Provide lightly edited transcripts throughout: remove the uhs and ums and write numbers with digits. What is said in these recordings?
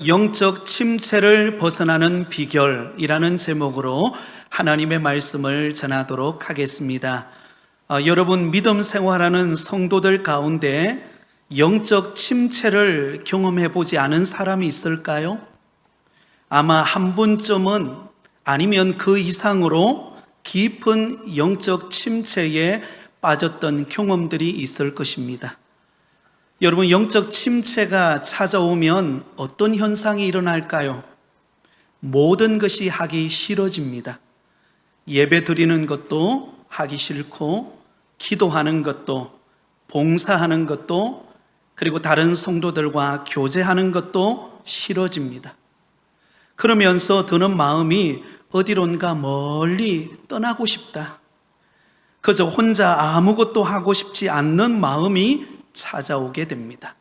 영적 침체를 벗어나는 비결이라는 제목으로 하나님의 말씀을 전하도록 하겠습니다. 여러분, 믿음 생활하는 성도들 가운데 영적 침체를 경험해 보지 않은 사람이 있을까요? 아마 한 분쯤은 아니면 그 이상으로 깊은 영적 침체에 빠졌던 경험들이 있을 것입니다. 여러분, 영적 침체가 찾아오면 어떤 현상이 일어날까요? 모든 것이 하기 싫어집니다. 예배 드리는 것도 하기 싫고, 기도하는 것도, 봉사하는 것도, 그리고 다른 성도들과 교제하는 것도 싫어집니다. 그러면서 드는 마음이 어디론가 멀리 떠나고 싶다. 그저 혼자 아무것도 하고 싶지 않는 마음이 찾아오게 됩니다.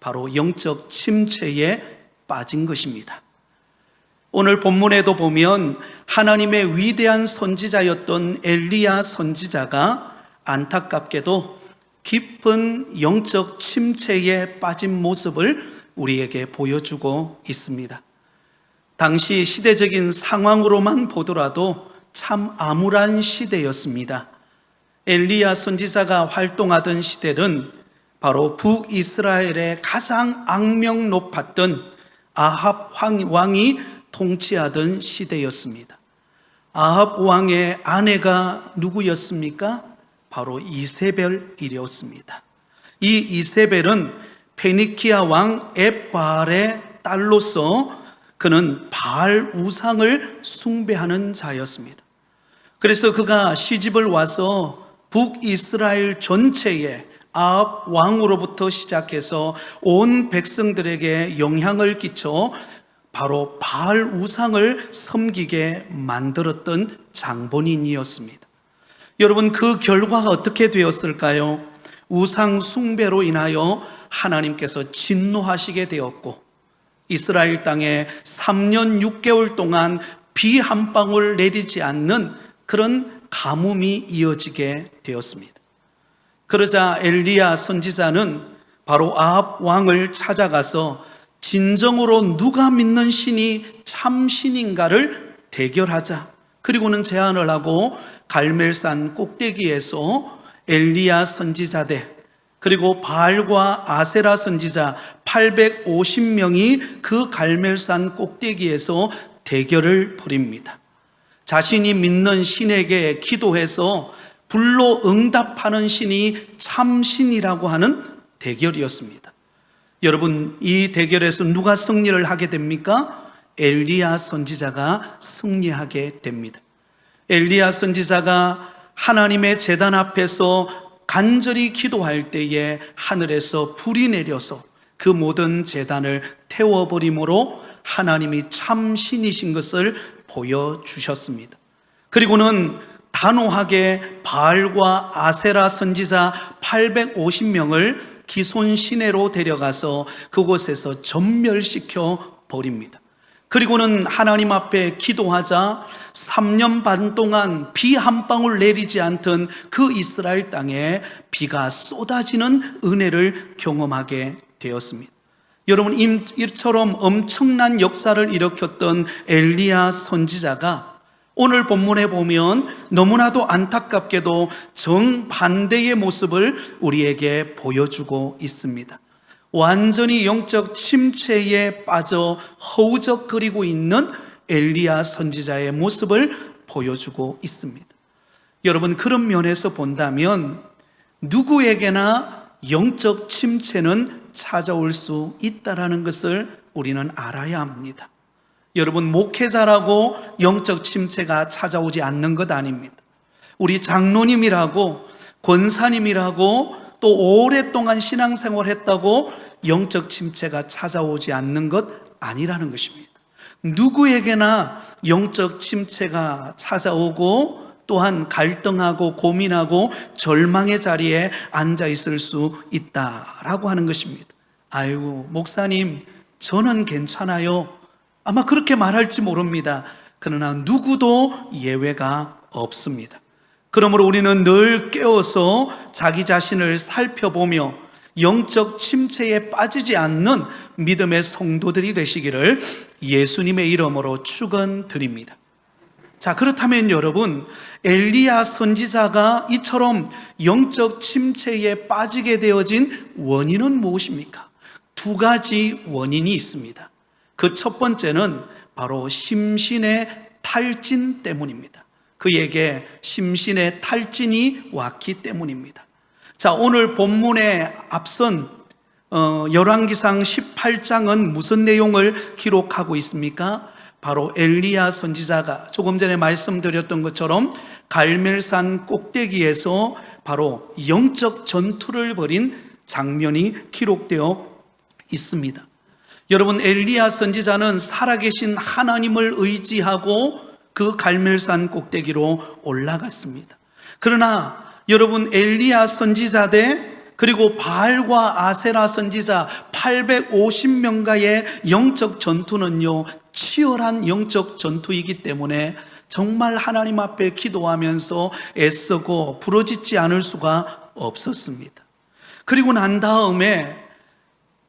바로 영적 침체에 빠진 것입니다. 오늘 본문에도 보면 하나님의 위대한 선지자였던 엘리야 선지자가 안타깝게도 깊은 영적 침체에 빠진 모습을 우리에게 보여주고 있습니다. 당시 시대적인 상황으로만 보더라도 참 암울한 시대였습니다. 엘리야 선지자가 활동하던 시대는 바로 북이스라엘의 가장 악명 높았던 아합 왕이 통치하던 시대였습니다. 아합 왕의 아내가 누구였습니까? 바로 이세벨이었습니다. 이 이세벨은 페니키아 왕 엣바알의 딸로서 그는 바알 우상을 숭배하는 자였습니다. 그래서 그가 시집을 와서 북이스라엘 전체에 아합 왕으로부터 시작해서 온 백성들에게 영향을 끼쳐 바로 바알 우상을 섬기게 만들었던 장본인이었습니다. 여러분, 그 결과가 어떻게 되었을까요? 우상 숭배로 인하여 하나님께서 진노하시게 되었고, 이스라엘 땅에 3년 6개월 동안 비 한 방울 내리지 않는 그런 가뭄이 이어지게 되었습니다. 그러자 엘리야 선지자는 바로 아합 왕을 찾아가서 진정으로 누가 믿는 신이 참 신인가를 대결하자. 그리고는 제안을 하고 갈멜산 꼭대기에서 엘리야 선지자대 그리고 바알과 아세라 선지자 850명이 그 갈멜산 꼭대기에서 대결을 벌입니다. 자신이 믿는 신에게 기도해서 불로 응답하는 신이 참신이라고 하는 대결이었습니다. 여러분, 이 대결에서 누가 승리를 하게 됩니까? 엘리야 선지자가 승리하게 됩니다. 엘리야 선지자가 하나님의 제단 앞에서 간절히 기도할 때에 하늘에서 불이 내려서 그 모든 제단을 태워버림으로 하나님이 참신이신 것을 보여주셨습니다. 그리고는 단호하게 바알과 아세라 선지자 850명을 기손 시내로 데려가서 그곳에서 전멸시켜 버립니다. 그리고는 하나님 앞에 기도하자 3년 반 동안 비 한 방울 내리지 않던 그 이스라엘 땅에 비가 쏟아지는 은혜를 경험하게 되었습니다. 여러분, 이처럼 엄청난 역사를 일으켰던 엘리야 선지자가 오늘 본문에 보면 너무나도 안타깝게도 정반대의 모습을 우리에게 보여주고 있습니다. 완전히 영적 침체에 빠져 허우적거리고 있는 엘리야 선지자의 모습을 보여주고 있습니다. 여러분, 그런 면에서 본다면 누구에게나 영적 침체는 찾아올 수 있다는 것을 우리는 알아야 합니다. 여러분, 목회자라고 영적 침체가 찾아오지 않는 것 아닙니다. 우리 장로님이라고 권사님이라고 또 오랫동안 신앙생활 했다고 영적 침체가 찾아오지 않는 것 아니라는 것입니다. 누구에게나 영적 침체가 찾아오고 또한 갈등하고 고민하고 절망의 자리에 앉아 있을 수 있다라고 하는 것입니다. 아이고, 목사님, 저는 괜찮아요. 아마 그렇게 말할지 모릅니다. 그러나 누구도 예외가 없습니다. 그러므로 우리는 늘 깨어서 자기 자신을 살펴보며 영적 침체에 빠지지 않는 믿음의 성도들이 되시기를 예수님의 이름으로 축원드립니다. 자, 그렇다면 여러분, 엘리야 선지자가 이처럼 영적 침체에 빠지게 되어진 원인은 무엇입니까? 두 가지 원인이 있습니다. 그 첫 번째는 바로 심신의 탈진 때문입니다. 그에게 심신의 탈진이 왔기 때문입니다. 자, 오늘 본문에 앞선 열왕기상 18장은 무슨 내용을 기록하고 있습니까? 바로 엘리야 선지자가 조금 전에 말씀드렸던 것처럼 갈멜산 꼭대기에서 바로 영적 전투를 벌인 장면이 기록되어 있습니다. 여러분, 엘리야 선지자는 살아계신 하나님을 의지하고 그 갈멜산 꼭대기로 올라갔습니다. 그러나 여러분, 엘리야 선지자 대 그리고 바알과 아세라 선지자 850명과의 영적 전투는요, 치열한 영적 전투이기 때문에 정말 하나님 앞에 기도하면서 애쓰고 부르짖지 않을 수가 없었습니다. 그리고 난 다음에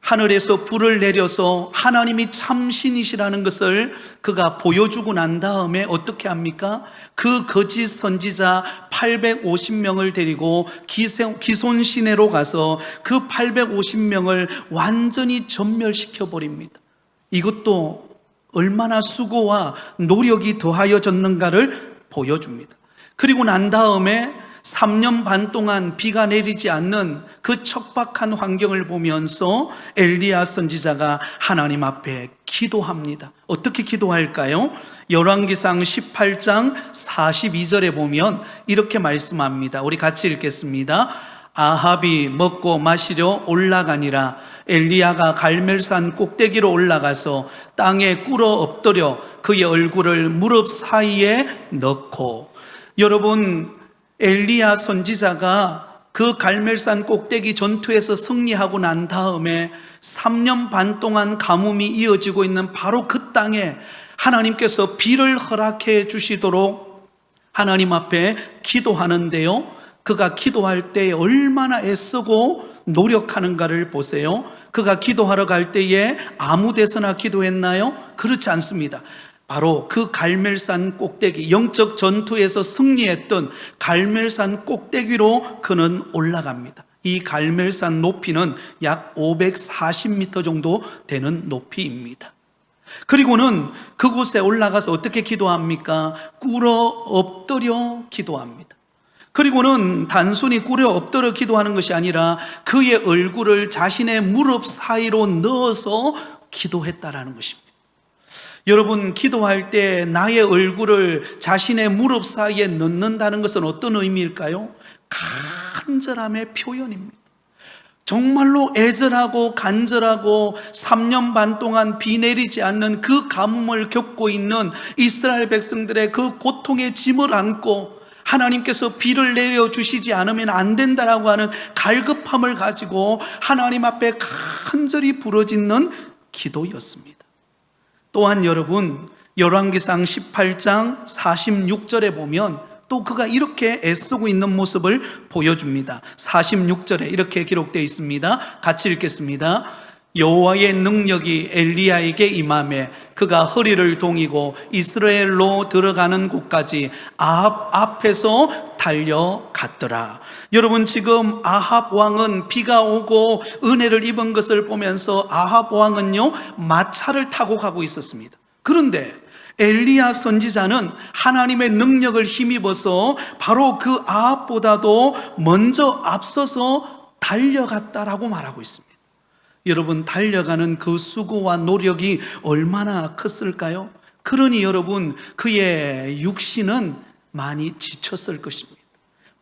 하늘에서 불을 내려서 하나님이 참신이시라는 것을 그가 보여주고 난 다음에 어떻게 합니까? 그 거짓 선지자 850명을 데리고 기손 시내로 가서 그 850명을 완전히 전멸시켜 버립니다. 이것도 얼마나 수고와 노력이 더하여졌는가를 보여줍니다. 그리고 난 다음에 3년 반 동안 비가 내리지 않는 그 척박한 환경을 보면서 엘리야 선지자가 하나님 앞에 기도합니다. 어떻게 기도할까요? 열왕기상 18장 42절에 보면 이렇게 말씀합니다. 우리 같이 읽겠습니다. 아합이 먹고 마시려 올라가니라. 엘리야가 갈멜산 꼭대기로 올라가서 땅에 꿇어 엎드려 그의 얼굴을 무릎 사이에 넣고. 여러분, 엘리야 선지자가 그 갈멜산 꼭대기 전투에서 승리하고 난 다음에 3년 반 동안 가뭄이 이어지고 있는 바로 그 땅에 하나님께서 비를 허락해 주시도록 하나님 앞에 기도하는데요, 그가 기도할 때 얼마나 애쓰고 노력하는가를 보세요. 그가 기도하러 갈 때에 아무 데서나 기도했나요? 그렇지 않습니다. 바로 그 갈멜산 꼭대기, 영적 전투에서 승리했던 갈멜산 꼭대기로 그는 올라갑니다. 이 갈멜산 높이는 약 540m 정도 되는 높이입니다. 그리고는 그곳에 올라가서 어떻게 기도합니까? 꿇어 엎드려 기도합니다. 그리고는 단순히 꿇어 엎드려 기도하는 것이 아니라 그의 얼굴을 자신의 무릎 사이로 넣어서 기도했다라는 것입니다. 여러분, 기도할 때 나의 얼굴을 자신의 무릎 사이에 넣는다는 것은 어떤 의미일까요? 간절함의 표현입니다. 정말로 애절하고 간절하고 3년 반 동안 비 내리지 않는 그 가뭄을 겪고 있는 이스라엘 백성들의 그 고통의 짐을 안고 하나님께서 비를 내려주시지 않으면 안 된다라고 하는 갈급함을 가지고 하나님 앞에 간절히 부르짖는 기도였습니다. 또한 여러분, 열왕기상 18장 46절에 보면 또 그가 이렇게 애쓰고 있는 모습을 보여줍니다. 46절에 이렇게 기록되어 있습니다. 같이 읽겠습니다. 여호와의 능력이 엘리야에게 임하매 그가 허리를 동이고 이스라엘로 들어가는 곳까지 아합 앞에서 달려갔더라. 여러분, 지금 아합 왕은 비가 오고 은혜를 입은 것을 보면서 아합 왕은요, 마차를 타고 가고 있었습니다. 그런데 엘리야 선지자는 하나님의 능력을 힘입어서 바로 그 아합보다도 먼저 앞서서 달려갔다라고 말하고 있습니다. 여러분, 달려가는 그 수고와 노력이 얼마나 컸을까요? 그러니 여러분, 그의 육신은 많이 지쳤을 것입니다.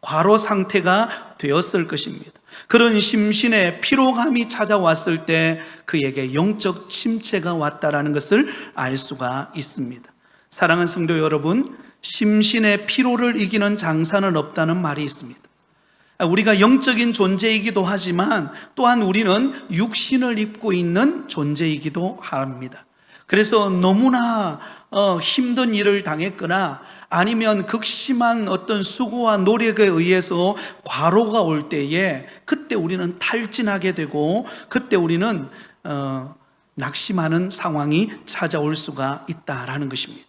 과로 상태가 되었을 것입니다. 그런 심신의 피로감이 찾아왔을 때 그에게 영적 침체가 왔다라는 것을 알 수가 있습니다. 사랑하는 성도 여러분, 심신의 피로를 이기는 장사는 없다는 말이 있습니다. 우리가 영적인 존재이기도 하지만 또한 우리는 육신을 입고 있는 존재이기도 합니다. 그래서 너무나 힘든 일을 당했거나 아니면 극심한 어떤 수고와 노력에 의해서 과로가 올 때에 그때 우리는 탈진하게 되고 그때 우리는 낙심하는 상황이 찾아올 수가 있다라는 것입니다.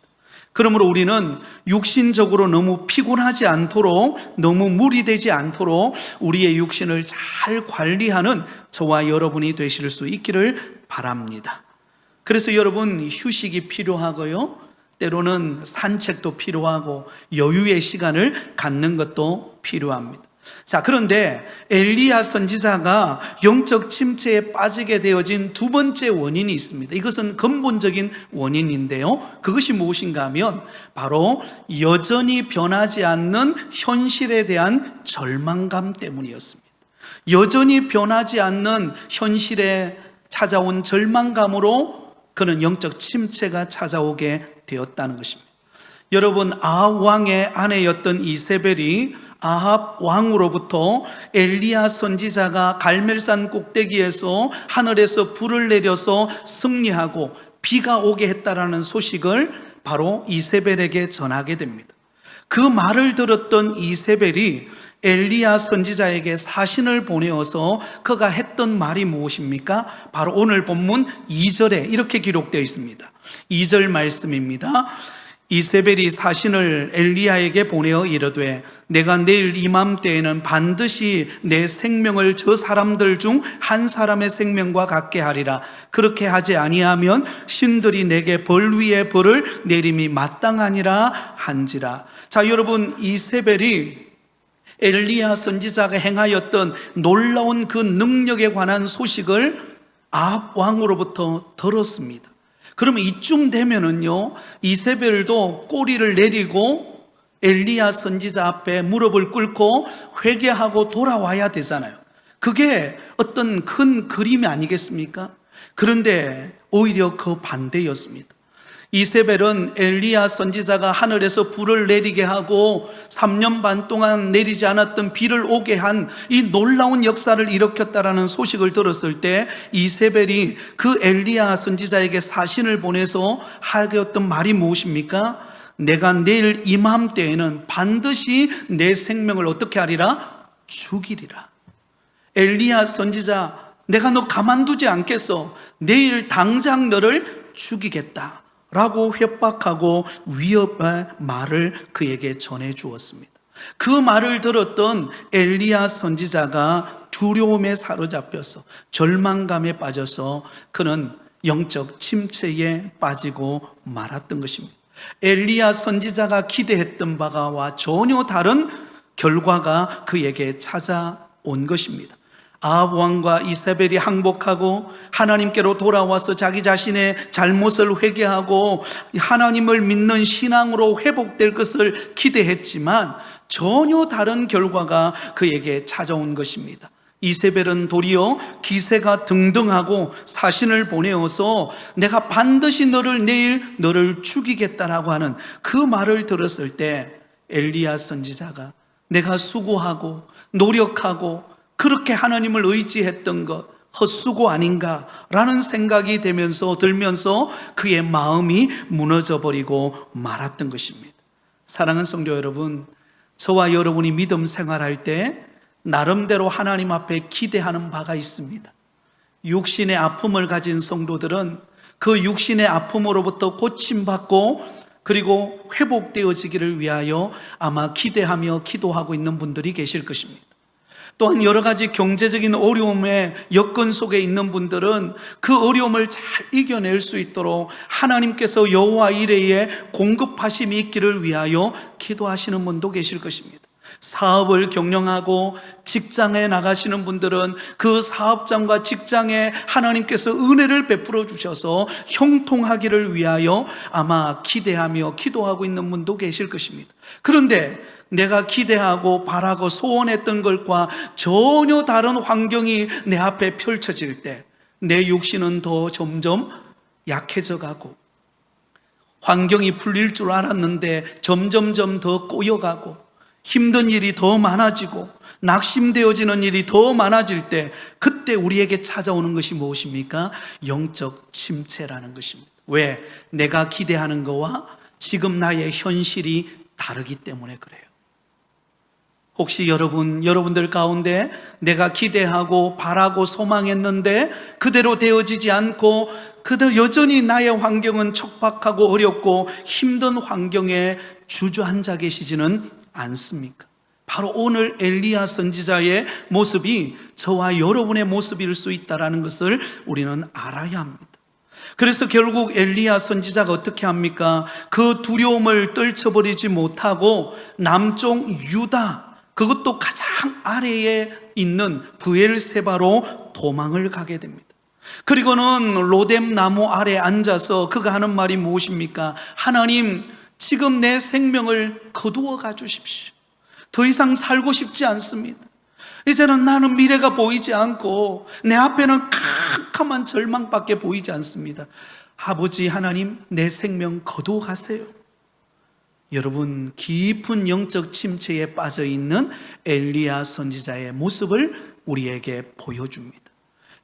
그러므로 우리는 육신적으로 너무 피곤하지 않도록, 너무 무리되지 않도록 우리의 육신을 잘 관리하는 저와 여러분이 되실 수 있기를 바랍니다. 그래서 여러분, 휴식이 필요하고요, 때로는 산책도 필요하고 여유의 시간을 갖는 것도 필요합니다. 자, 그런데 엘리야 선지자가 영적 침체에 빠지게 되어진 두 번째 원인이 있습니다. 이것은 근본적인 원인인데요, 그것이 무엇인가 하면 바로 여전히 변하지 않는 현실에 대한 절망감 때문이었습니다. 여전히 변하지 않는 현실에 찾아온 절망감으로 그는 영적 침체가 찾아오게 되었다는 것입니다. 여러분, 아합 왕의 아내였던 이세벨이 아합 왕으로부터 엘리야 선지자가 갈멜산 꼭대기에서 하늘에서 불을 내려서 승리하고 비가 오게 했다라는 소식을 바로 이세벨에게 전하게 됩니다. 그 말을 들었던 이세벨이 엘리야 선지자에게 사신을 보내어서 그가 했던 말이 무엇입니까? 바로 오늘 본문 2절에 이렇게 기록되어 있습니다. 2절 말씀입니다. 이세벨이 사신을 엘리야에게 보내어 이르되 내가 내일 이맘때에는 반드시 내 생명을 저 사람들 중 한 사람의 생명과 같게 하리라. 그렇게 하지 아니하면 신들이 내게 벌 위에 벌을 내림이 마땅하니라 한지라. 자, 여러분, 이세벨이 엘리야 선지자가 행하였던 놀라운 그 능력에 관한 소식을 아합 왕으로부터 들었습니다. 그러면 이쯤 되면은요, 이세벨도 꼬리를 내리고 엘리야 선지자 앞에 무릎을 꿇고 회개하고 돌아와야 되잖아요. 그게 어떤 큰 그림이 아니겠습니까? 그런데 오히려 그 반대였습니다. 이세벨은 엘리야 선지자가 하늘에서 불을 내리게 하고 3년 반 동안 내리지 않았던 비를 오게 한 이 놀라운 역사를 일으켰다라는 소식을 들었을 때 이세벨이 그 엘리야 선지자에게 사신을 보내서 하였던 말이 무엇입니까? 내가 내일 이맘때에는 반드시 내 생명을 어떻게 하리라? 죽이리라. 엘리야 선지자, 내가 너 가만두지 않겠어. 내일 당장 너를 죽이겠다 라고 협박하고 위협의 말을 그에게 전해 주었습니다. 그 말을 들었던 엘리야 선지자가 두려움에 사로잡혀서 절망감에 빠져서 그는 영적 침체에 빠지고 말았던 것입니다. 엘리야 선지자가 기대했던 바와 전혀 다른 결과가 그에게 찾아온 것입니다. 아합 왕과 이세벨이 항복하고 하나님께로 돌아와서 자기 자신의 잘못을 회개하고 하나님을 믿는 신앙으로 회복될 것을 기대했지만 전혀 다른 결과가 그에게 찾아온 것입니다. 이세벨은 도리어 기세가 등등하고 사신을 보내어서 내가 반드시 너를 내일 너를 죽이겠다라고 하는 그 말을 들었을 때 엘리야 선지자가 내가 수고하고 노력하고 그렇게 하나님을 의지했던 것 헛수고 아닌가라는 생각이 들면서 그의 마음이 무너져 버리고 말았던 것입니다. 사랑하는 성도 여러분, 저와 여러분이 믿음 생활할 때 나름대로 하나님 앞에 기대하는 바가 있습니다. 육신의 아픔을 가진 성도들은 그 육신의 아픔으로부터 고침받고 그리고 회복되어지기를 위하여 아마 기대하며 기도하고 있는 분들이 계실 것입니다. 또한 여러 가지 경제적인 어려움의 여건 속에 있는 분들은 그 어려움을 잘 이겨낼 수 있도록 하나님께서 여호와 이레의 공급하심이 있기를 위하여 기도하시는 분도 계실 것입니다. 사업을 경영하고 직장에 나가시는 분들은 그 사업장과 직장에 하나님께서 은혜를 베풀어 주셔서 형통하기를 위하여 아마 기대하며 기도하고 있는 분도 계실 것입니다. 그런데 내가 기대하고 바라고 소원했던 것과 전혀 다른 환경이 내 앞에 펼쳐질 때 내 육신은 더 점점 약해져 가고 환경이 풀릴 줄 알았는데 점점점 더 꼬여가고 힘든 일이 더 많아지고 낙심되어지는 일이 더 많아질 때 그때 우리에게 찾아오는 것이 무엇입니까? 영적 침체라는 것입니다. 왜? 내가 기대하는 것과 지금 나의 현실이 다르기 때문에 그래요. 혹시 여러분들 가운데 내가 기대하고 바라고 소망했는데 그대로 되어지지 않고 그대로 여전히 나의 환경은 척박하고 어렵고 힘든 환경에 주저앉아 계시지는 않습니까? 바로 오늘 엘리야 선지자의 모습이 저와 여러분의 모습일 수 있다는 것을 우리는 알아야 합니다. 그래서 결국 엘리야 선지자가 어떻게 합니까? 그 두려움을 떨쳐버리지 못하고 남쪽 유다, 그것도 가장 아래에 있는 브엘세바로 도망을 가게 됩니다. 그리고는 로뎀 나무 아래 앉아서 그가 하는 말이 무엇입니까? 하나님, 지금 내 생명을 거두어 가주십시오. 더 이상 살고 싶지 않습니다. 이제는 나는 미래가 보이지 않고 내 앞에는 캄캄한 절망밖에 보이지 않습니다. 아버지 하나님, 내 생명 거두어 가세요. 여러분, 깊은 영적 침체에 빠져 있는 엘리야 선지자의 모습을 우리에게 보여줍니다.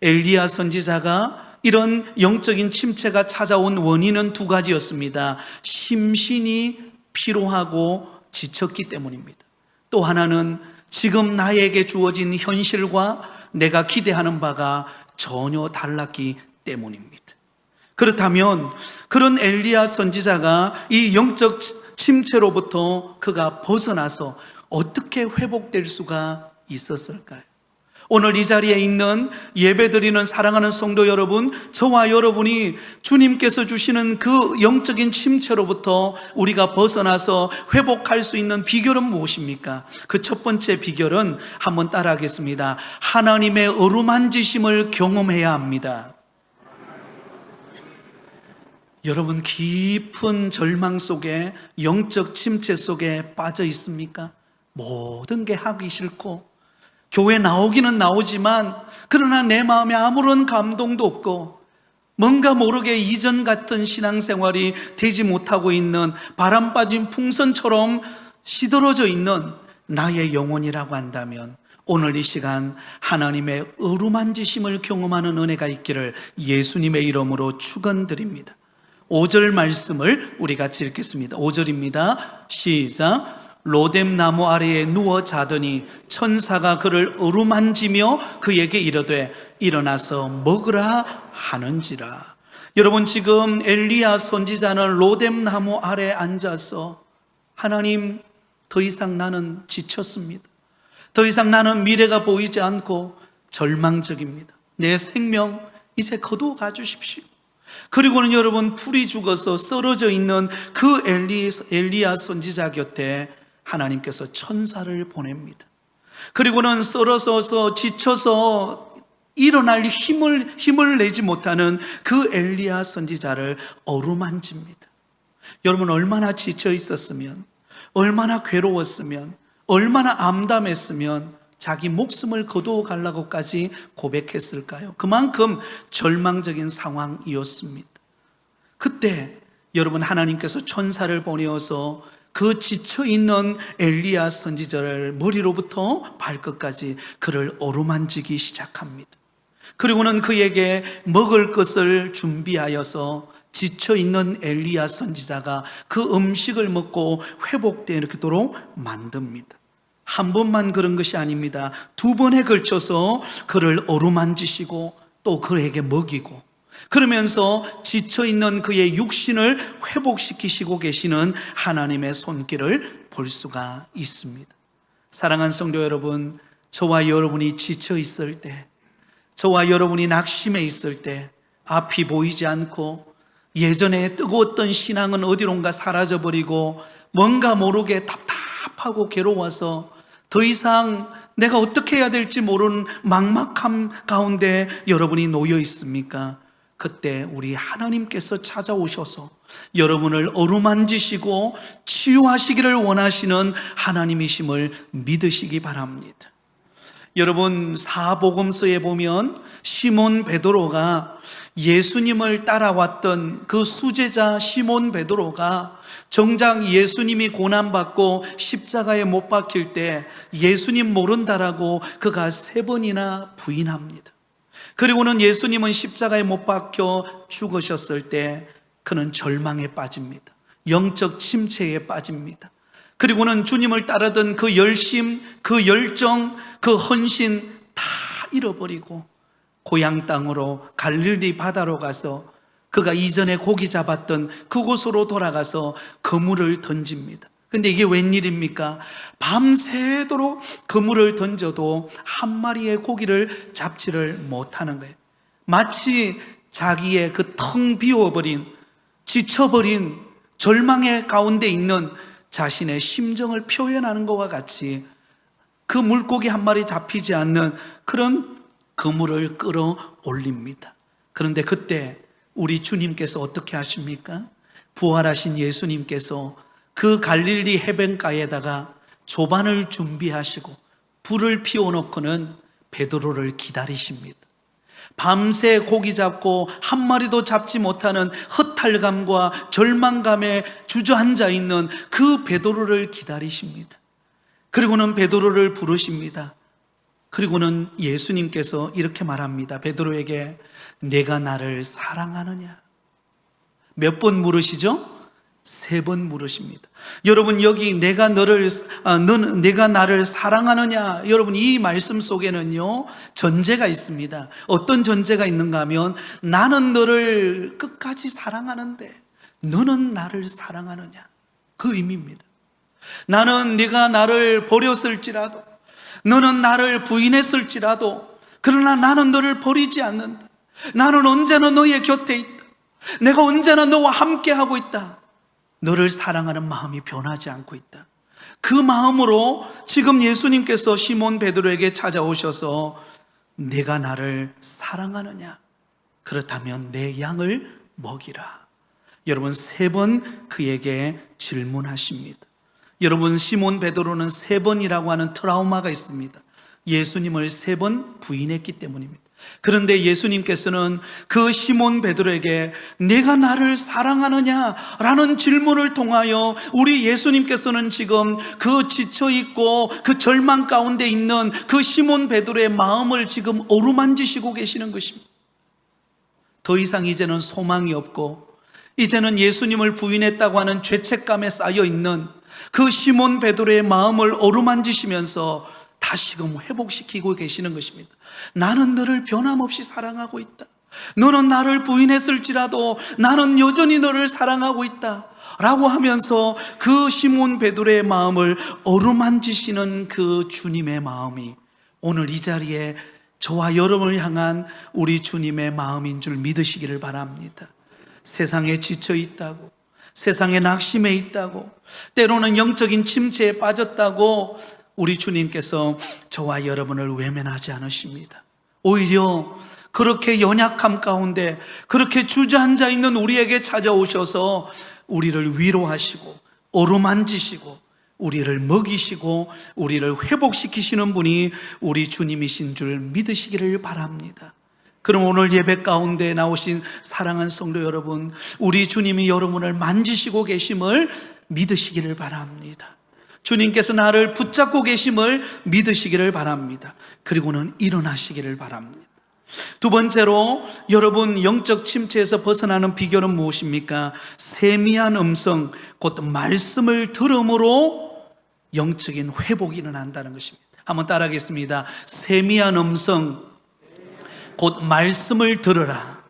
엘리야 선지자가 이런 영적인 침체가 찾아온 원인은 두 가지였습니다. 심신이 피로하고 지쳤기 때문입니다. 또 하나는 지금 나에게 주어진 현실과 내가 기대하는 바가 전혀 달랐기 때문입니다. 그렇다면 그런 엘리야 선지자가 이 영적 침체로부터 그가 벗어나서 어떻게 회복될 수가 있었을까요? 오늘 이 자리에 있는 예배드리는 사랑하는 성도 여러분, 저와 여러분이 주님께서 주시는 그 영적인 침체로부터 우리가 벗어나서 회복할 수 있는 비결은 무엇입니까? 그 첫 번째 비결은 한번 따라하겠습니다. 하나님의 어루만지심을 경험해야 합니다. 여러분, 깊은 절망 속에, 영적 침체 속에 빠져 있습니까? 모든 게 하기 싫고 교회 나오기는 나오지만 그러나 내 마음에 아무런 감동도 없고 뭔가 모르게 이전 같은 신앙생활이 되지 못하고 있는 바람 빠진 풍선처럼 시들어져 있는 나의 영혼이라고 한다면 오늘 이 시간 하나님의 어루만지심을 경험하는 은혜가 있기를 예수님의 이름으로 축원드립니다. 5절 말씀을 우리 같이 읽겠습니다. 5절입니다. 시작. 로뎀 나무 아래에 누워 자더니 천사가 그를 어루만지며 그에게 이르되 일어나서 먹으라 하는지라. 여러분, 지금 엘리야 선지자는 로뎀 나무 아래에 앉아서 하나님, 더 이상 나는 지쳤습니다. 더 이상 나는 미래가 보이지 않고 절망적입니다. 내 생명 이제 거두어 가주십시오. 그리고는 여러분, 풀이 죽어서 쓰러져 있는 그 엘리야 선지자 곁에 하나님께서 천사를 보냅니다. 그리고는 쓰러져서 지쳐서 일어날 힘을 내지 못하는 그 엘리야 선지자를 어루만집니다. 여러분, 얼마나 지쳐 있었으면, 얼마나 괴로웠으면, 얼마나 암담했으면 자기 목숨을 거두어 가려고까지 고백했을까요? 그만큼 절망적인 상황이었습니다. 그때 여러분, 하나님께서 천사를 보내어서 그 지쳐있는 엘리야 선지자를 머리로부터 발끝까지 그를 어루만지기 시작합니다. 그리고는 그에게 먹을 것을 준비하여서 지쳐있는 엘리야 선지자가 그 음식을 먹고 회복되도록 만듭니다. 한 번만 그런 것이 아닙니다. 두 번에 걸쳐서 그를 어루만지시고 또 그에게 먹이고 그러면서 지쳐있는 그의 육신을 회복시키시고 계시는 하나님의 손길을 볼 수가 있습니다. 사랑하는 성도 여러분, 저와 여러분이 지쳐 있을 때, 저와 여러분이 낙심해 있을 때, 앞이 보이지 않고 예전에 뜨거웠던 신앙은 어디론가 사라져버리고 뭔가 모르게 답답하고 괴로워서 더 이상 내가 어떻게 해야 될지 모르는 막막함 가운데 여러분이 놓여 있습니까? 그때 우리 하나님께서 찾아오셔서 여러분을 어루만지시고 치유하시기를 원하시는 하나님이심을 믿으시기 바랍니다. 여러분, 사복음서에 보면 시몬 베드로가 예수님을 따라왔던 그 수제자 시몬 베드로가 정작 예수님이 고난받고 십자가에 못 박힐 때 예수님 모른다라고 그가 3번이나 부인합니다. 그리고는 예수님은 십자가에 못 박혀 죽으셨을 때 그는 절망에 빠집니다. 영적 침체에 빠집니다. 그리고는 주님을 따르던 그 열심, 그 열정, 그 헌신 다 잃어버리고 고향 땅으로 갈릴리 바다로 가서 그가 이전에 고기 잡았던 그곳으로 돌아가서 그물을 던집니다. 근데 이게 웬일입니까? 밤새도록 그물을 던져도 한 마리의 고기를 잡지를 못하는 거예요. 마치 자기의 그 텅 비워버린, 지쳐버린 절망의 가운데 있는 자신의 심정을 표현하는 것과 같이 그 물고기 한 마리 잡히지 않는 그런 그물을 끌어올립니다. 그런데 그때 우리 주님께서 어떻게 하십니까? 부활하신 예수님께서 그 갈릴리 해변가에다가 조반을 준비하시고 불을 피워놓고는 베드로를 기다리십니다. 밤새 고기 잡고 한 마리도 잡지 못하는 허탈감과 절망감에 주저앉아 있는 그 베드로를 기다리십니다. 그리고는 베드로를 부르십니다. 그리고는 예수님께서 이렇게 말합니다. 베드로에게 내가 나를 사랑하느냐? 몇 번 물으시죠? 3번 물으십니다. 여러분, 여기 내가 나를 사랑하느냐? 여러분, 이 말씀 속에는요 전제가 있습니다. 어떤 전제가 있는가 하면 나는 너를 끝까지 사랑하는데 너는 나를 사랑하느냐? 그 의미입니다. 나는 네가 나를 버렸을지라도, 너는 나를 부인했을지라도, 그러나 나는 너를 버리지 않는다. 나는 언제나 너의 곁에 있다. 내가 언제나 너와 함께하고 있다. 너를 사랑하는 마음이 변하지 않고 있다. 그 마음으로 지금 예수님께서 시몬 베드로에게 찾아오셔서 내가 나를 사랑하느냐? 그렇다면 내 양을 먹이라. 여러분, 3번 그에게 질문하십니다. 여러분, 시몬 베드로는 3번이라고 하는 트라우마가 있습니다. 예수님을 3번 부인했기 때문입니다. 그런데 예수님께서는 그 시몬 베드로에게 내가 나를 사랑하느냐? 라는 질문을 통하여 우리 예수님께서는 지금 그 지쳐있고 그 절망 가운데 있는 그 시몬 베드로의 마음을 지금 어루만지시고 계시는 것입니다. 더 이상 이제는 소망이 없고 이제는 예수님을 부인했다고 하는 죄책감에 쌓여있는 그 시몬 베드로의 마음을 어루만지시면서 다시금 회복시키고 계시는 것입니다. 나는 너를 변함없이 사랑하고 있다. 너는 나를 부인했을지라도 나는 여전히 너를 사랑하고 있다 라고 하면서 그 시몬 베드로의 마음을 어루만지시는 그 주님의 마음이 오늘 이 자리에 저와 여러분을 향한 우리 주님의 마음인 줄 믿으시기를 바랍니다. 세상에 지쳐 있다고, 세상에 낙심해 있다고, 때로는 영적인 침체에 빠졌다고 우리 주님께서 저와 여러분을 외면하지 않으십니다. 오히려 그렇게 연약함 가운데 그렇게 주저앉아 있는 우리에게 찾아오셔서 우리를 위로하시고 어루만지시고 우리를 먹이시고 우리를 회복시키시는 분이 우리 주님이신 줄 믿으시기를 바랍니다. 그럼 오늘 예배 가운데 나오신 사랑하는 성도 여러분, 우리 주님이 여러분을 만지시고 계심을 믿으시기를 바랍니다. 주님께서 나를 붙잡고 계심을 믿으시기를 바랍니다. 그리고는 일어나시기를 바랍니다. 두 번째로 여러분 영적 침체에서 벗어나는 비결은 무엇입니까? 세미한 음성, 곧 말씀을 들음으로 영적인 회복이 일어난다는 것입니다. 한번 따라하겠습니다. 세미한 음성, 곧 말씀을 들으라.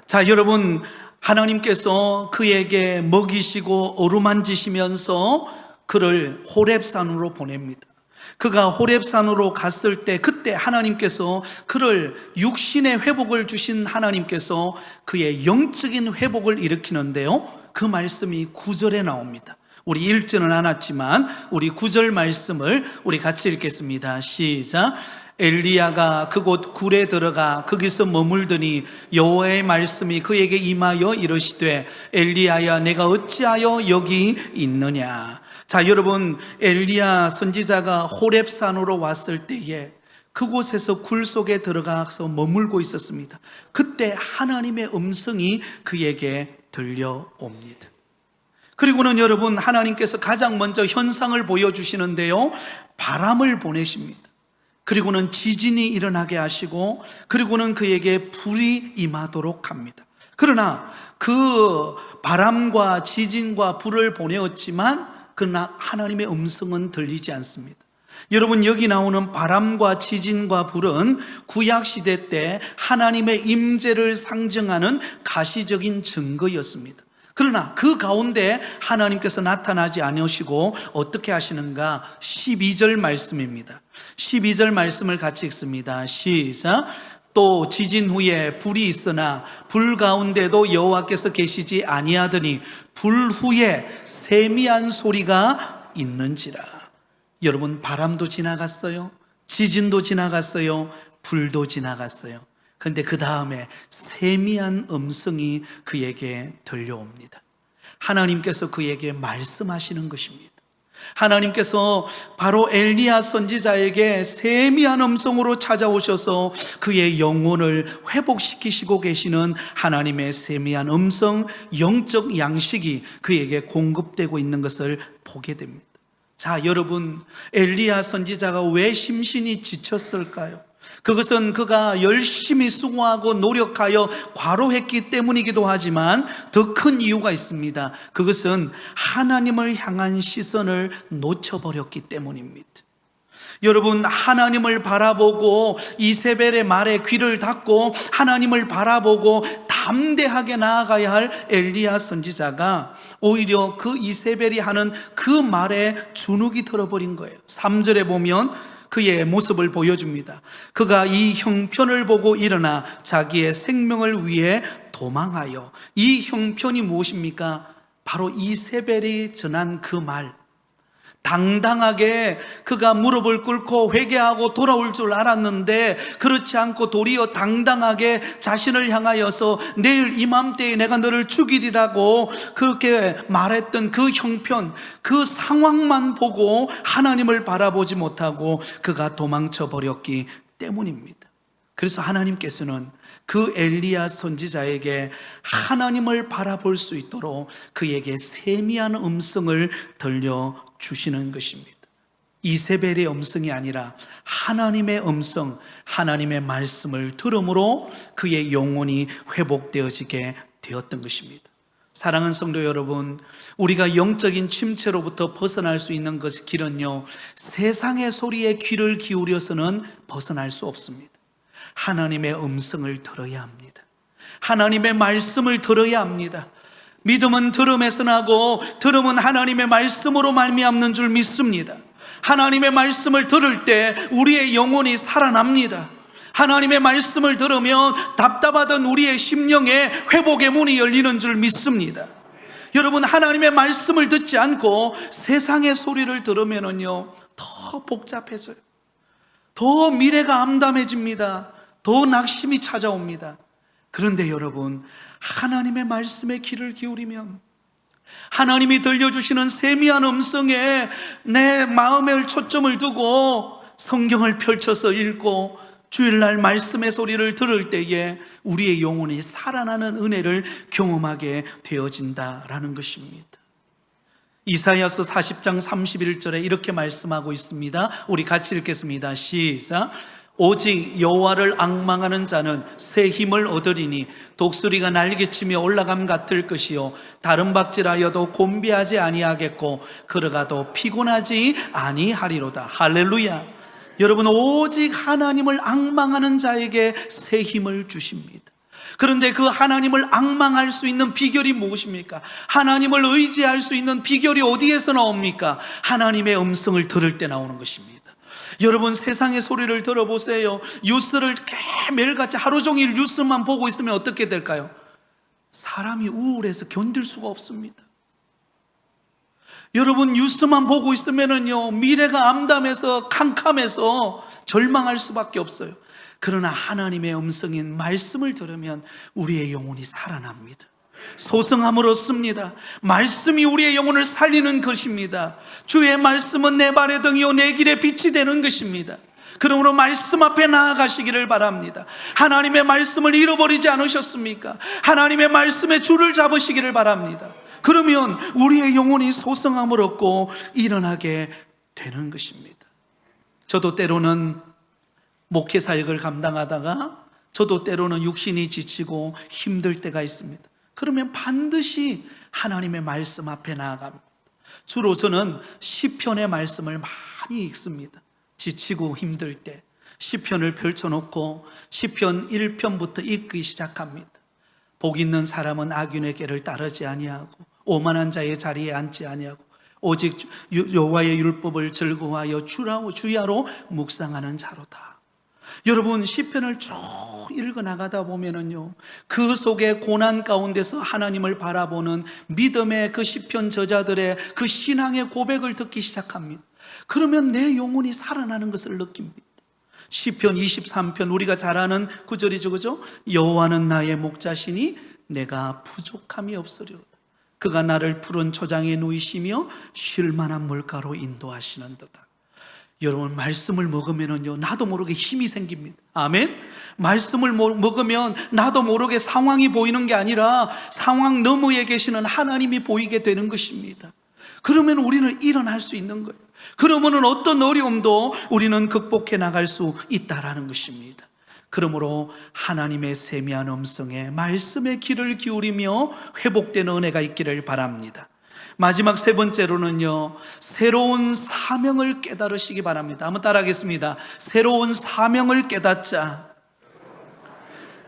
자, 여러분, 하나님께서 그에게 먹이시고 어루만지시면서 그를 호렙산으로 보냅니다. 그가 호렙산으로 갔을 때 그때 하나님께서 그를 육신의 회복을 주신 하나님께서 그의 영적인 회복을 일으키는데요, 그 말씀이 9절에 나옵니다. 우리 읽지는 않았지만 우리 9절 말씀을 우리 같이 읽겠습니다. 시작. 엘리야가 그곳 굴에 들어가 거기서 머물더니 여호와의 말씀이 그에게 임하여 이르시되 엘리야야 내가 어찌하여 여기 있느냐. 자, 여러분, 엘리야 선지자가 호렙산으로 왔을 때에 그곳에서 굴 속에 들어가서 머물고 있었습니다. 그때 하나님의 음성이 그에게 들려옵니다. 그리고는 여러분, 하나님께서 가장 먼저 현상을 보여주시는데요, 바람을 보내십니다. 그리고는 지진이 일어나게 하시고 그리고는 그에게 불이 임하도록 합니다. 그러나 그 바람과 지진과 불을 보내었지만 그러나 하나님의 음성은 들리지 않습니다. 여러분, 여기 나오는 바람과 지진과 불은 구약시대 때 하나님의 임재를 상징하는 가시적인 증거였습니다. 그러나 그 가운데 하나님께서 나타나지 않으시고 어떻게 하시는가? 12절 말씀입니다. 12절 말씀을 같이 읽습니다. 시작. 또 지진 후에 불이 있으나 불 가운데도 여호와께서 계시지 아니하더니 불 후에 세미한 소리가 있는지라. 여러분, 바람도 지나갔어요, 지진도 지나갔어요, 불도 지나갔어요. 그런데 그 다음에 세미한 음성이 그에게 들려옵니다. 하나님께서 그에게 말씀하시는 것입니다. 하나님께서 바로 엘리야 선지자에게 세미한 음성으로 찾아오셔서 그의 영혼을 회복시키시고 계시는 하나님의 세미한 음성, 영적 양식이 그에게 공급되고 있는 것을 보게 됩니다. 자, 여러분, 엘리야 선지자가 왜 심신이 지쳤을까요? 그것은 그가 열심히 수고하고 노력하여 과로했기 때문이기도 하지만 더 큰 이유가 있습니다. 그것은 하나님을 향한 시선을 놓쳐버렸기 때문입니다. 여러분, 하나님을 바라보고 이세벨의 말에 귀를 닫고 하나님을 바라보고 담대하게 나아가야 할 엘리야 선지자가 오히려 그 이세벨이 하는 그 말에 주눅이 들어버린 거예요. 3절에 보면 그의 모습을 보여줍니다. 그가 이 형편을 보고 일어나 자기의 생명을 위해 도망하여, 이 형편이 무엇입니까? 바로 이세벨이 전한 그 말, 당당하게 그가 무릎을 꿇고 회개하고 돌아올 줄 알았는데 그렇지 않고 도리어 당당하게 자신을 향하여서 내일 이맘때에 내가 너를 죽이리라고 그렇게 말했던 그 형편, 그 상황만 보고 하나님을 바라보지 못하고 그가 도망쳐 버렸기 때문입니다. 그래서 하나님께서는 그 엘리야 선지자에게 하나님을 바라볼 수 있도록 그에게 세미한 음성을 들려주시는 것입니다. 이세벨의 음성이 아니라 하나님의 음성, 하나님의 말씀을 들음으로 그의 영혼이 회복되어지게 되었던 것입니다. 사랑하는 성도 여러분, 우리가 영적인 침체로부터 벗어날 수 있는 길은요, 세상의 소리에 귀를 기울여서는 벗어날 수 없습니다. 하나님의 음성을 들어야 합니다. 하나님의 말씀을 들어야 합니다. 믿음은 들음에서 나고 들음은 하나님의 말씀으로 말미암는 줄 믿습니다. 하나님의 말씀을 들을 때 우리의 영혼이 살아납니다. 하나님의 말씀을 들으면 답답하던 우리의 심령에 회복의 문이 열리는 줄 믿습니다. 여러분, 하나님의 말씀을 듣지 않고 세상의 소리를 들으면요 더 복잡해져요. 더 미래가 암담해집니다. 더 낙심이 찾아옵니다. 그런데 여러분, 하나님의 말씀에 귀를 기울이면, 하나님이 들려주시는 세미한 음성에 내 마음의 초점을 두고 성경을 펼쳐서 읽고 주일날 말씀의 소리를 들을 때에 우리의 영혼이 살아나는 은혜를 경험하게 되어진다라는 것입니다. 이사야서 40장 31절에 이렇게 말씀하고 있습니다. 우리 같이 읽겠습니다. 시작. 오직 여호와를 앙망하는 자는 새 힘을 얻으리니 독수리가 날개치며 올라감 같을 것이요 다른 박질하여도 곤비하지 아니하겠고 걸어가도 피곤하지 아니하리로다. 할렐루야. 여러분, 오직 하나님을 앙망하는 자에게 새 힘을 주십니다. 그런데 그 하나님을 앙망할 수 있는 비결이 무엇입니까? 하나님을 의지할 수 있는 비결이 어디에서 나옵니까? 하나님의 음성을 들을 때 나오는 것입니다. 여러분, 세상의 소리를 들어보세요. 뉴스를 매일같이 하루 종일 뉴스만 보고 있으면 어떻게 될까요? 사람이 우울해서 견딜 수가 없습니다. 여러분, 뉴스만 보고 있으면요 미래가 암담해서 캄캄해서 절망할 수밖에 없어요. 그러나 하나님의 음성인 말씀을 들으면 우리의 영혼이 살아납니다. 소성함을 얻습니다. 말씀이 우리의 영혼을 살리는 것입니다. 주의 말씀은 내 발의 등이요 내 길의 빛이 되는 것입니다. 그러므로 말씀 앞에 나아가시기를 바랍니다. 하나님의 말씀을 잃어버리지 않으셨습니까? 하나님의 말씀에 줄을 잡으시기를 바랍니다. 그러면 우리의 영혼이 소성함을 얻고 일어나게 되는 것입니다. 저도 때로는 목회 사역을 감당하다가 저도 때로는 육신이 지치고 힘들 때가 있습니다. 그러면 반드시 하나님의 말씀 앞에 나아갑니다. 주로 저는 시편의 말씀을 많이 읽습니다. 지치고 힘들 때 시편을 펼쳐놓고 시편 1편부터 읽기 시작합니다. 복 있는 사람은 악인의 길을 따르지 아니하고 오만한 자의 자리에 앉지 아니하고 오직 여호와의 율법을 즐거워하여 주야로 묵상하는 자로다. 여러분, 시편을 쭉 읽어나가다 보면은요, 그 속에 고난 가운데서 하나님을 바라보는 믿음의 그 시편 저자들의 그 신앙의 고백을 듣기 시작합니다. 그러면 내 영혼이 살아나는 것을 느낍니다. 시편 23편 우리가 잘 아는 구절이죠, 그죠? 여호와는 나의 목자시니 내가 부족함이 없으리로다. 그가 나를 푸른 초장에 누이시며 쉴 만한 물가로 인도하시는도다. 여러분, 말씀을 먹으면요, 나도 모르게 힘이 생깁니다. 아멘. 말씀을 먹으면 나도 모르게 상황이 보이는 게 아니라 상황 너머에 계시는 하나님이 보이게 되는 것입니다. 그러면 우리는 일어날 수 있는 거예요. 그러면 어떤 어려움도 우리는 극복해 나갈 수 있다라는 것입니다. 그러므로 하나님의 세미한 음성에 말씀의 귀를 기울이며 회복되는 은혜가 있기를 바랍니다. 마지막 세 번째로는요, 새로운 사명을 깨달으시기 바랍니다. 한번 따라하겠습니다. 새로운 사명을 깨닫자.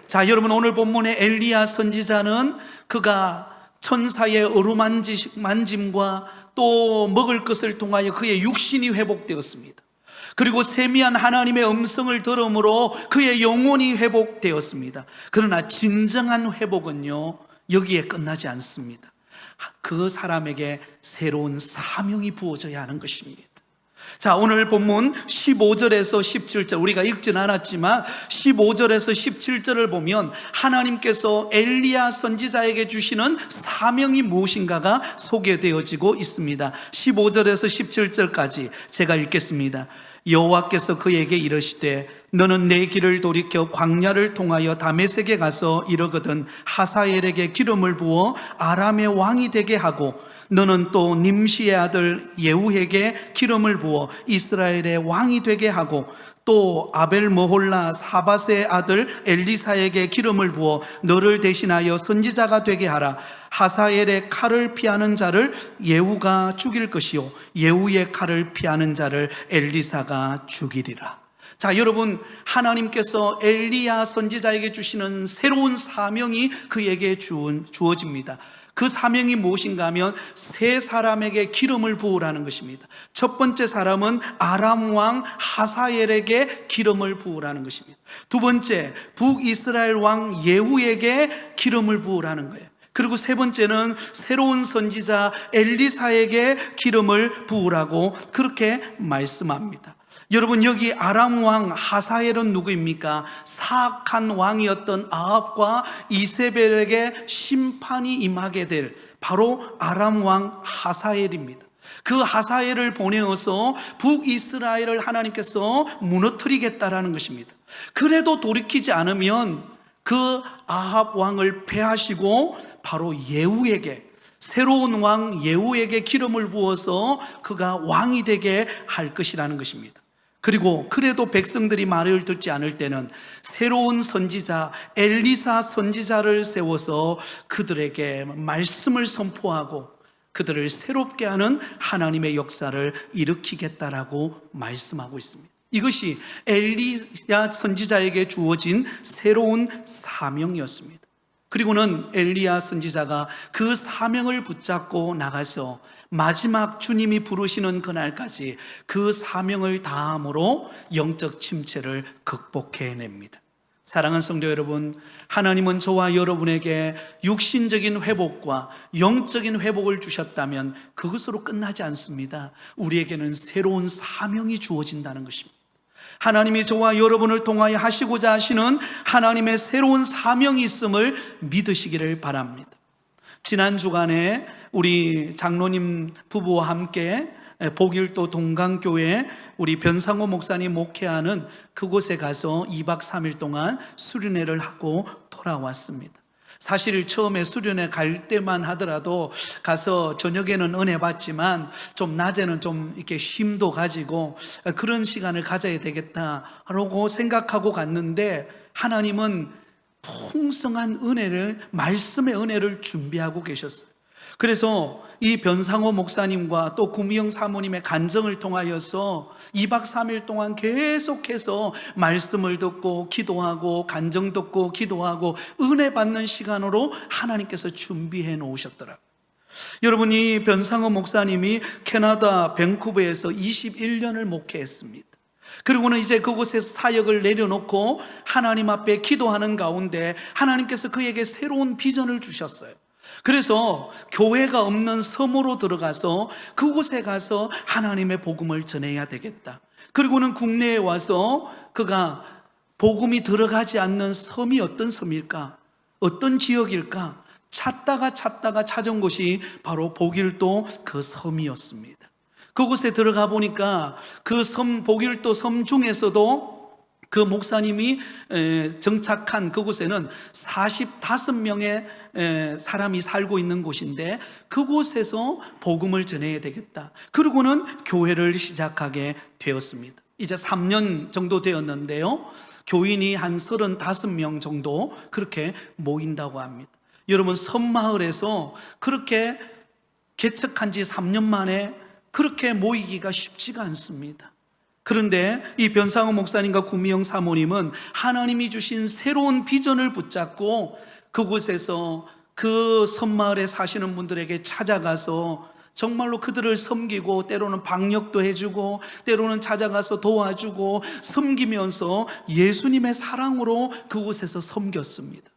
자, 여러분, 오늘 본문의 엘리야 선지자는 그가 천사의 어루만짐과 또 먹을 것을 통하여 그의 육신이 회복되었습니다. 그리고 세미한 하나님의 음성을 들음으로 그의 영혼이 회복되었습니다. 그러나 진정한 회복은요, 여기에 끝나지 않습니다. 그 사람에게 새로운 사명이 부어져야 하는 것입니다. 자, 오늘 본문 15절에서 17절 우리가 읽진 않았지만 15절에서 17절을 보면 하나님께서 엘리야 선지자에게 주시는 사명이 무엇인가가 소개되어지고 있습니다. 15절에서 17절까지 제가 읽겠습니다. 여호와께서 그에게 이르시되 너는 내 길을 돌이켜 광야를 통하여 다메섹에 가서 이르거든 하사엘에게 기름을 부어 아람의 왕이 되게 하고 너는 또 님시의 아들 예후에게 기름을 부어 이스라엘의 왕이 되게 하고 또 아벨모홀라 사밧의 아들 엘리사에게 기름을 부어 너를 대신하여 선지자가 되게 하라. 하사엘의 칼을 피하는 자를 예후가 죽일 것이요 예후의 칼을 피하는 자를 엘리사가 죽이리라. 자, 여러분, 하나님께서 엘리야 선지자에게 주시는 새로운 사명이 그에게 주어집니다. 그 사명이 무엇인가 하면 세 사람에게 기름을 부으라는 것입니다. 첫 번째 사람은 아람 왕 하사엘에게 기름을 부으라는 것입니다. 두 번째, 북이스라엘 왕 예후에게 기름을 부으라는 거예요. 그리고 세 번째는 새로운 선지자 엘리사에게 기름을 부으라고 그렇게 말씀합니다. 여러분, 여기 아람 왕 하사엘은 누구입니까? 사악한 왕이었던 아합과 이세벨에게 심판이 임하게 될 바로 아람 왕 하사엘입니다. 그 하사엘을 보내어서 북이스라엘을 하나님께서 무너뜨리겠다라는 것입니다. 그래도 돌이키지 않으면 그 아합 왕을 패하시고 바로 예후에게, 새로운 왕 예후에게 기름을 부어서 그가 왕이 되게 할 것이라는 것입니다. 그리고 그래도 백성들이 말을 듣지 않을 때는 새로운 선지자 엘리사 선지자를 세워서 그들에게 말씀을 선포하고 그들을 새롭게 하는 하나님의 역사를 일으키겠다라고 말씀하고 있습니다. 이것이 엘리야 선지자에게 주어진 새로운 사명이었습니다. 그리고는 엘리야 선지자가 그 사명을 붙잡고 나가서 마지막 주님이 부르시는 그날까지 그 사명을 다함으로 영적 침체를 극복해냅니다. 사랑하는 성도 여러분, 하나님은 저와 여러분에게 육신적인 회복과 영적인 회복을 주셨다면 그것으로 끝나지 않습니다. 우리에게는 새로운 사명이 주어진다는 것입니다. 하나님이 저와 여러분을 통하여 하시고자 하시는 하나님의 새로운 사명이 있음을 믿으시기를 바랍니다. 지난 주간에 우리 장로님 부부와 함께 복일도 동강교회 우리 변상호 목사님 목회하는 그곳에 가서 2박 3일 동안 수련회를 하고 돌아왔습니다. 사실 처음에 수련회 갈 때만 하더라도 가서 저녁에는 은혜 받지만 좀 낮에는 좀 이렇게 힘도 가지고 그런 시간을 가져야 되겠다라고 생각하고 갔는데 하나님은 풍성한 은혜를, 말씀의 은혜를 준비하고 계셨어요. 그래서 이 변상호 목사님과 또 구미영 사모님의 간증을 통하여서 2박 3일 동안 계속해서 말씀을 듣고 기도하고 간증 듣고 기도하고 은혜 받는 시간으로 하나님께서 준비해 놓으셨더라고요. 여러분이 변상호 목사님이 캐나다 밴쿠버에서 21년을 목회했습니다. 그리고는 이제 그곳에서 사역을 내려놓고 하나님 앞에 기도하는 가운데 하나님께서 그에게 새로운 비전을 주셨어요. 그래서 교회가 없는 섬으로 들어가서 그곳에 가서 하나님의 복음을 전해야 되겠다. 그리고는 국내에 와서 그가 복음이 들어가지 않는 섬이 어떤 섬일까? 어떤 지역일까? 찾다가 찾은 곳이 바로 보길도 그 섬이었습니다. 그곳에 들어가 보니까 그 섬, 보길도 섬 중에서도 그 목사님이 정착한 그곳에는 45명의 사람이 살고 있는 곳인데 그곳에서 복음을 전해야 되겠다. 그리고는 교회를 시작하게 되었습니다. 이제 3년 정도 되었는데요, 교인이 한 35명 정도 그렇게 모인다고 합니다. 여러분, 섬마을에서 그렇게 개척한 지 3년 만에 그렇게 모이기가 쉽지가 않습니다. 그런데 이 변상호 목사님과 구미영 사모님은 하나님이 주신 새로운 비전을 붙잡고 그곳에서 그 섬마을에 사시는 분들에게 찾아가서 정말로 그들을 섬기고 때로는 방역도 해주고 때로는 찾아가서 도와주고 섬기면서 예수님의 사랑으로 그곳에서 섬겼습니다.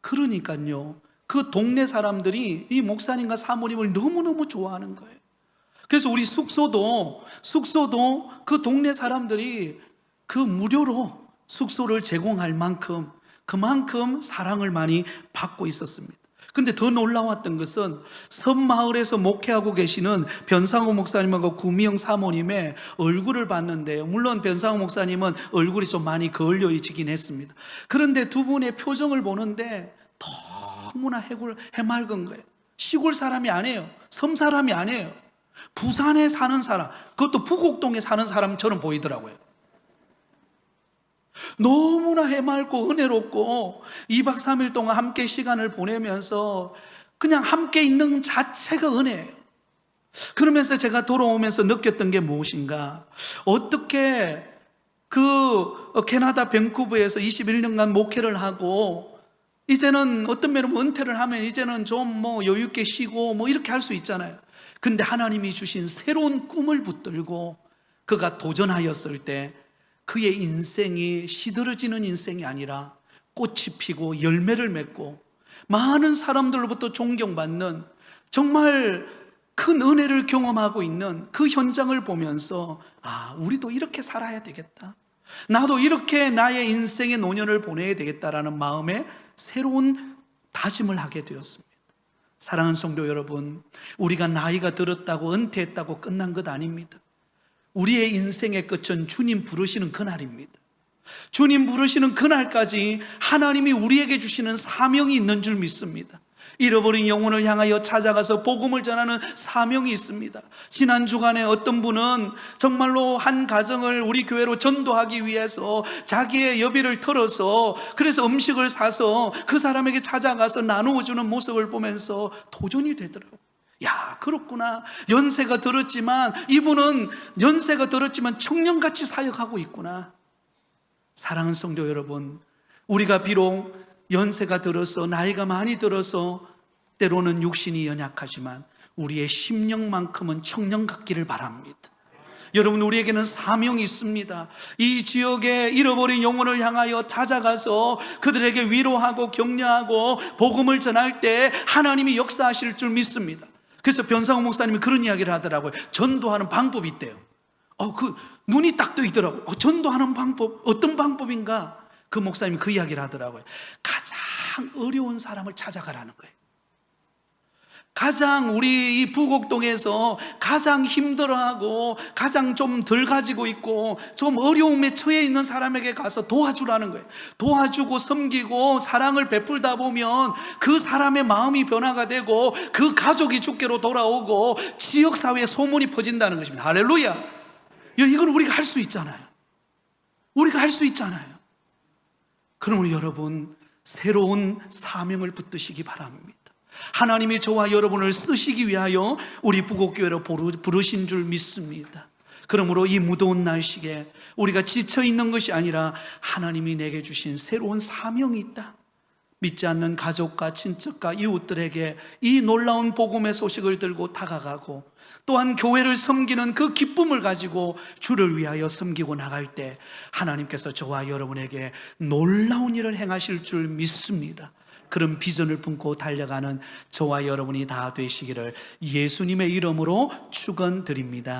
그러니까요, 그 동네 사람들이 이 목사님과 사모님을 너무너무 좋아하는 거예요. 그래서 우리 숙소도 그 동네 사람들이 그 무료로 숙소를 제공할 만큼 그만큼 사랑을 많이 받고 있었습니다. 근데 더 놀라웠던 것은 섬마을에서 목회하고 계시는 변상호 목사님하고 구미영 사모님의 얼굴을 봤는데요, 물론 변상호 목사님은 얼굴이 좀 많이 거울려지긴 했습니다. 그런데 두 분의 표정을 보는데 너무나 해맑은 거예요. 시골 사람이 아니에요. 섬 사람이 아니에요. 부산에 사는 사람, 그것도 부곡동에 사는 사람처럼 보이더라고요. 너무나 해맑고 은혜롭고 2박 3일 동안 함께 시간을 보내면서 그냥 함께 있는 자체가 은혜예요. 그러면서 제가 돌아오면서 느꼈던 게 무엇인가, 어떻게 그 캐나다 밴쿠버에서 21년간 목회를 하고 이제는 어떤 면으로 은퇴를 하면 이제는 좀 여유 있게 쉬고 이렇게 할 수 있잖아요. 근데 하나님이 주신 새로운 꿈을 붙들고 그가 도전하였을 때 그의 인생이 시들어지는 인생이 아니라 꽃이 피고 열매를 맺고 많은 사람들로부터 존경받는 정말 큰 은혜를 경험하고 있는 그 현장을 보면서 우리도 이렇게 살아야 되겠다, 나도 이렇게 나의 인생의 노년을 보내야 되겠다라는 마음에 새로운 다짐을 하게 되었습니다. 사랑하는 성도 여러분, 우리가 나이가 들었다고 은퇴했다고 끝난 것 아닙니다. 우리의 인생의 끝은 주님 부르시는 그날입니다. 주님 부르시는 그날까지 하나님이 우리에게 주시는 사명이 있는 줄 믿습니다. 잃어버린 영혼을 향하여 찾아가서 복음을 전하는 사명이 있습니다. 지난 주간에 어떤 분은 정말로 한 가정을 우리 교회로 전도하기 위해서 자기의 여비를 털어서 그래서 음식을 사서 그 사람에게 찾아가서 나누어주는 모습을 보면서 도전이 되더라고요. 야, 그렇구나. 연세가 들었지만 이분은 연세가 들었지만 청년같이 사역하고 있구나. 사랑하는 성도 여러분, 우리가 비록 연세가 들어서 나이가 많이 들어서 때로는 육신이 연약하지만 우리의 심령만큼은 청년 같기를 바랍니다. 여러분, 우리에게는 사명이 있습니다. 이 지역에 잃어버린 영혼을 향하여 찾아가서 그들에게 위로하고 격려하고 복음을 전할 때 하나님이 역사하실 줄 믿습니다. 그래서 변상호 목사님이 그런 이야기를 하더라고요. 전도하는 방법이 있대요. 눈이 딱 뜨이더라고요. 전도하는 방법, 어떤 방법인가? 그 목사님이 그 이야기를 하더라고요. 가장 어려운 사람을 찾아가라는 거예요. 가장 우리 이 부곡동에서 가장 힘들어하고 가장 좀 덜 가지고 있고 좀 어려움에 처해 있는 사람에게 가서 도와주라는 거예요. 도와주고 섬기고 사랑을 베풀다 보면 그 사람의 마음이 변화가 되고 그 가족이 주께로 돌아오고 지역사회에 소문이 퍼진다는 것입니다. 할렐루야. 이건 우리가 할 수 있잖아요. 우리가 할 수 있잖아요. 그러므로 여러분, 새로운 사명을 붙드시기 바랍니다. 하나님이 저와 여러분을 쓰시기 위하여 우리 부곡교회로 부르신 줄 믿습니다. 그러므로 이 무더운 날씨에 우리가 지쳐 있는 것이 아니라 하나님이 내게 주신 새로운 사명이 있다. 믿지 않는 가족과 친척과 이웃들에게 이 놀라운 복음의 소식을 들고 다가가고, 또한 교회를 섬기는 그 기쁨을 가지고 주를 위하여 섬기고 나갈 때 하나님께서 저와 여러분에게 놀라운 일을 행하실 줄 믿습니다. 그런 비전을 품고 달려가는 저와 여러분이 다 되시기를 예수님의 이름으로 축원드립니다.